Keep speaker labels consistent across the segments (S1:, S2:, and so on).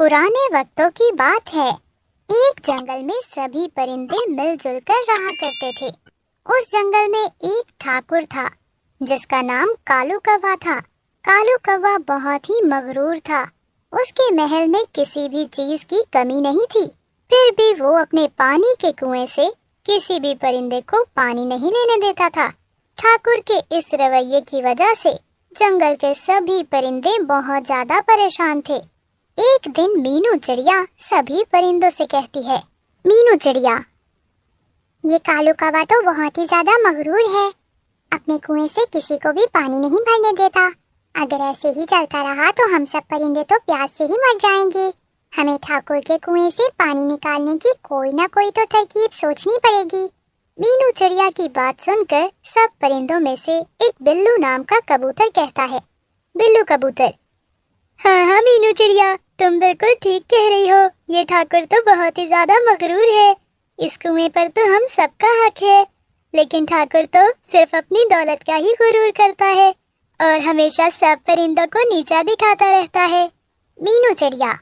S1: पुराने वक्तों की बात है। एक जंगल में सभी परिंदे मिलजुल कर रहा करते थे। उस जंगल में एक ठाकुर था जिसका नाम कालू कौवा था। कालू कौवा बहुत ही मगरूर था। उसके महल में किसी भी चीज की कमी नहीं थी, फिर भी वो अपने पानी के कुएं से किसी भी परिंदे को पानी नहीं लेने देता था। ठाकुर के इस रवैये की वजह से जंगल के सभी परिंदे बहुत ज्यादा परेशान थे। एक दिन मीनू चिड़िया सभी परिंदों से कहती है, मीनू चिड़िया, ये कालू कौवा तो बहुत ही ज्यादा मगरूर है। अपने कुएं से किसी को भी पानी नहीं भरने देता। अगर ऐसे ही चलता रहा तो हम सब परिंदे तो प्यास से ही मर जाएंगे। हमें ठाकुर के कुएं से पानी निकालने की कोई ना कोई तो तरकीब सोचनी पड़ेगी। मीनू चिड़िया की बात सुनकर सब परिंदों में से एक बिल्लू नाम का कबूतर कहता है, बिल्लू कबूतर, हाँ मीनू चिड़िया, तुम बिल्कुल ठीक कह रही हो। ये ठाकुर तो बहुत ही ज्यादा मगरूर है। इस कुएं पर तो हम सबका हक है, लेकिन ठाकुर तो सिर्फ अपनी दौलत का ही गुरूर करता है और हमेशा सब परिंदों को नीचा दिखाता रहता है। मीनू चिड़िया,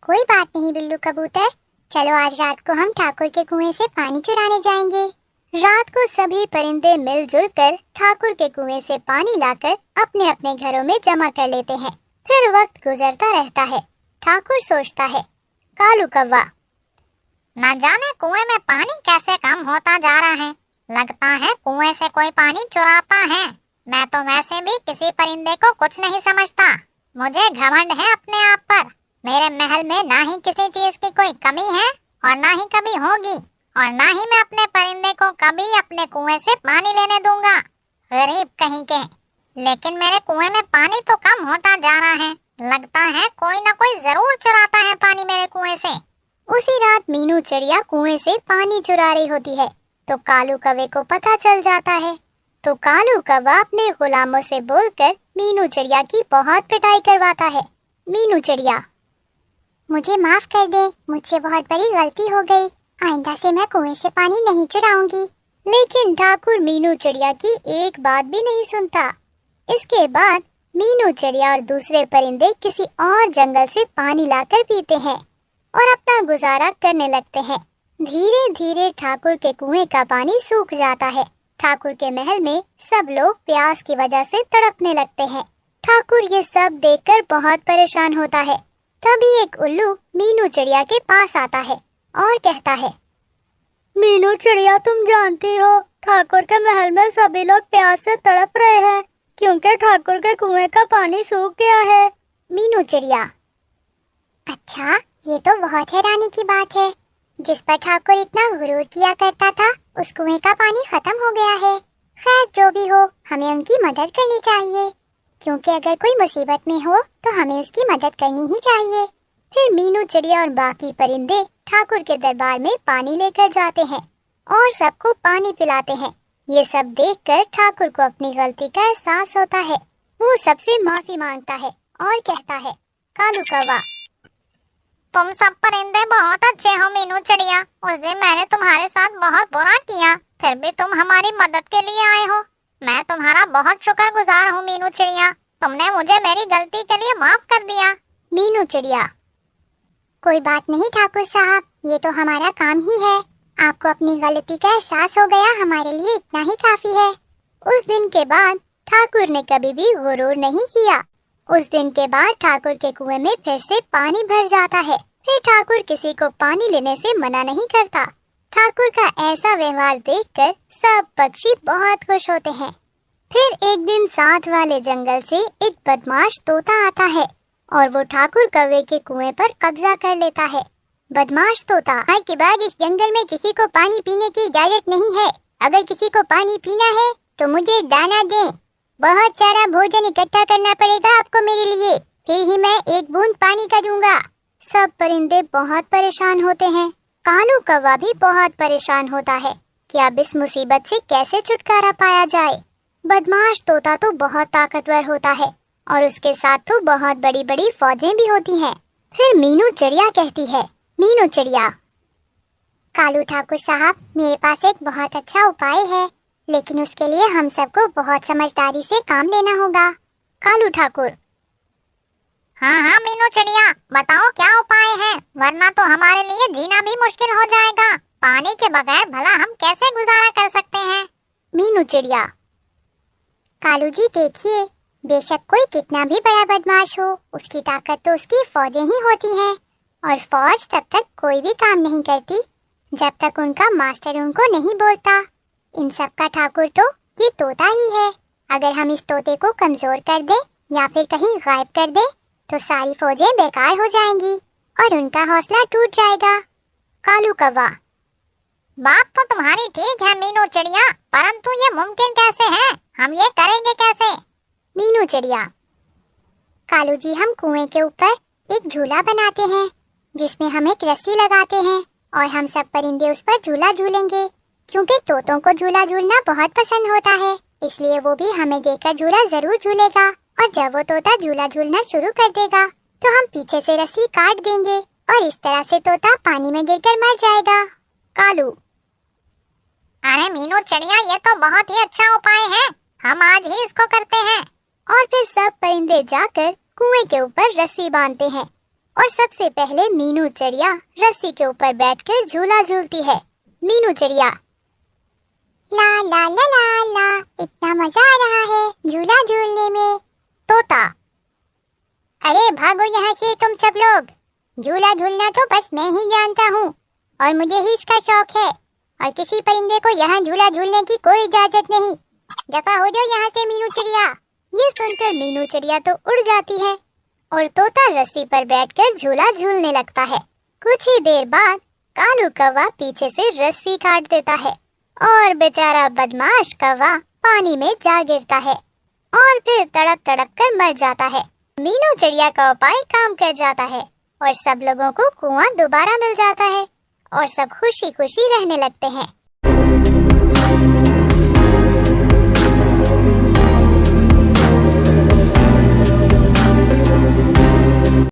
S1: कोई बात नहीं बिल्लू कबूतर, चलो आज रात को हम ठाकुर के कुएं से पानी चुराने जाएंगे। रात को सभी परिंदे मिलजुल कर ठाकुर के कुएं से पानी लाकर अपने अपने घरों में जमा कर लेते हैं। फिर वक्त गुजरता रहता है। ठाकुर सोचता है, कालू कौवा, न जाने कुएं में पानी कैसे कम होता जा रहा है। लगता है कुएं से कोई पानी चुराता है। मैं तो वैसे भी किसी परिंदे को कुछ नहीं समझता। मुझे घमंड है अपने आप पर। मेरे महल में ना ही किसी चीज की कोई कमी है और ना ही कभी होगी, और ना ही मैं अपने परिंदे को कभी अपने कुएं से पानी लेने दूंगा। गरीब कहीं के। लेकिन मेरे कुएं में पानी तो कम होता जा रहा है। लगता है कोई ना कोई जरूर चुराता है पानी मेरे कुएं से। उसी रात मीनू चिड़िया कुएं से पानी चुरा रही होती है तो कालू कौवे को पता चल जाता है। तो कालू कौवा अपने गुलामों से बोलकर मीनू चिड़िया की बहुत पिटाई करवाता है। मीनू चिड़िया, मुझे माफ कर दे, मुझसे बहुत बड़ी गलती हो गई। आइंदा से मैं कुएं से पानी नहीं चुराऊंगी। लेकिन ठाकुर मीनू चिड़िया की एक बात भी नहीं सुनता। इसके बाद मीनू चिड़िया और दूसरे परिंदे किसी और जंगल से पानी लाकर पीते हैं और अपना गुजारा करने लगते हैं। धीरे धीरे ठाकुर के कुएं का पानी सूख जाता है। ठाकुर के महल में सब लोग प्यास की वजह से तड़पने लगते हैं। ठाकुर ये सब देखकर बहुत परेशान होता है। तभी एक उल्लू मीनू चिड़िया के पास आता है और कहता है, मीनू चिड़िया, तुम जानती हो ठाकुर के महल में सभी लोग प्यास से तड़प रहे हैं क्योंकि ठाकुर के कुएं का पानी सूख गया है। मीनू चिड़िया, अच्छा, ये तो बहुत हैरानी की बात है। जिस पर ठाकुर इतना गुरूर किया करता था उस कुएं का पानी खत्म हो गया है। खैर जो भी हो, हमें उनकी मदद करनी चाहिए, क्योंकि अगर कोई मुसीबत में हो तो हमें उसकी मदद करनी ही चाहिए। फिर मीनू चिड़िया और बाकी परिंदे ठाकुर के दरबार में पानी लेकर जाते हैं और सबको पानी पिलाते हैं। ये सब देखकर ठाकुर को अपनी गलती का एहसास होता है। वो सबसे माफी मांगता है और कहता है, कालू कौवा, तुम सब परिंदे बहुत अच्छे हो मीनू चिड़िया। उस दिन मैंने तुम्हारे साथ बहुत बुरा किया, फिर भी तुम हमारी मदद के लिए आए हो। मैं तुम्हारा बहुत शुक्रगुजार हूँ मीनू चिड़िया। तुमने मुझे मेरी गलती के लिए माफ कर दिया। मीनू चिड़िया, कोई बात नहीं ठाकुर साहब, ये तो हमारा काम ही है। आपको अपनी गलती का एहसास हो गया, हमारे लिए इतना ही काफी है। उस दिन के बाद ठाकुर ने कभी भी गुरूर नहीं किया। उस दिन के बाद ठाकुर के कुएं में फिर से पानी भर जाता है। फिर ठाकुर किसी को पानी लेने से मना नहीं करता। ठाकुर का ऐसा व्यवहार देखकर सब पक्षी बहुत खुश होते हैं। फिर एक दिन साथ वाले जंगल से एक बदमाश तोता आता है और वो ठाकुर कौवे के कुएं पर कब्जा कर लेता है। बदमाश तोता, आज के बाद इस जंगल में किसी को पानी पीने की इजाजत नहीं है। अगर किसी को पानी पीना है तो मुझे दाना दें। बहुत सारा भोजन इकट्ठा करना पड़ेगा आपको मेरे लिए, फिर ही मैं एक बूंद पानी का दूंगा। सब परिंदे बहुत परेशान होते हैं। कालू कौवा भी बहुत परेशान होता है कि अब इस मुसीबत से कैसे छुटकारा पाया जाए। बदमाश तोता तो बहुत ताकतवर होता है और उसके साथ तो बहुत बड़ी बड़ी फौजें भी होती हैं। फिर मीनू चिड़िया कहती है, मीनू चिड़िया, कालू ठाकुर साहब, मेरे पास एक बहुत अच्छा उपाय है, लेकिन उसके लिए हम सबको बहुत समझदारी से काम लेना होगा। कालू ठाकुर,
S2: हाँ हाँ मीनू चिड़िया, बताओ क्या उपाय है, वरना तो हमारे लिए जीना भी मुश्किल हो जाएगा। पानी के बगैर भला हम कैसे गुजारा कर सकते हैं।
S1: मीनू चिड़िया। कालू जी देखिए, बेशक कोई कितना भी बड़ा बदमाश हो, उसकी ताकत तो उसकी फौजें ही होती हैं, और फौज तब तक कोई भी काम नहीं करती जब तक उनका मास्टर उनको नहीं बोलता। इन सब का ठाकुर तो ये तोता ही है। अगर हम इस तोते को कमजोर कर दें या फिर कहीं गायब कर दें तो सारी फौजें बेकार हो जाएंगी और उनका हौसला टूट जाएगा। कालू कौवा।
S2: बात तो तुम्हारी ठीक है मीनू चिड़िया, परंतु ये मुमकिन कैसे है, हम ये करेंगे कैसे।
S1: मीनू चिड़िया। कालू जी, हम कुएं के ऊपर एक झूला बनाते हैं जिसमें हम एक रस्सी लगाते हैं और हम सब परिंदे उस पर झूला झूलेंगे, क्योंकि तोतों को झूला झूलना बहुत पसंद होता है, इसलिए वो भी हमें देखकर झूला जरूर झूलेगा। और जब वो तोता झूला झूलना शुरू कर देगा तो हम पीछे से रस्सी काट देंगे और इस तरह से तोता पानी में गिरकर मर जाएगा। कालू।
S2: अरे मीनू चिड़िया, ये तो बहुत ही अच्छा उपाय है, हम आज ही इसको करते हैं।
S1: और फिर सब परिंदे जाकर कुएं के ऊपर रस्सी बांधते हैं और सबसे पहले मीनू चिड़िया रस्सी के ऊपर बैठकर झूला झूलती है। मीनू चिड़िया। ला ला ला ला ला, इतना मजा आ रहा है झूला झूलने में।
S2: तोता। अरे भागो यहाँ से तुम सब लोग, झूला झूलना तो बस मैं ही जानता हूँ और मुझे ही इसका शौक है, और किसी परिंदे को यहाँ झूला झूलने की कोई इजाजत नहीं। दफा हो जाओ यहाँ से मीनू चिड़िया।
S1: ये सुनकर मीनू चिड़िया तो उड़ जाती है और तोता रस्सी पर बैठकर झूला झूलने लगता है। कुछ ही देर बाद कालू कौवा पीछे से रस्सी काट देता है और बेचारा बदमाश कौवा पानी में जा गिरता है और फिर तड़प तड़प कर मर जाता है। मीनू चिड़िया का उपाय काम कर जाता है और सब लोगों को कुआं दोबारा मिल जाता है और सब खुशी खुशी रहने लगते हैं।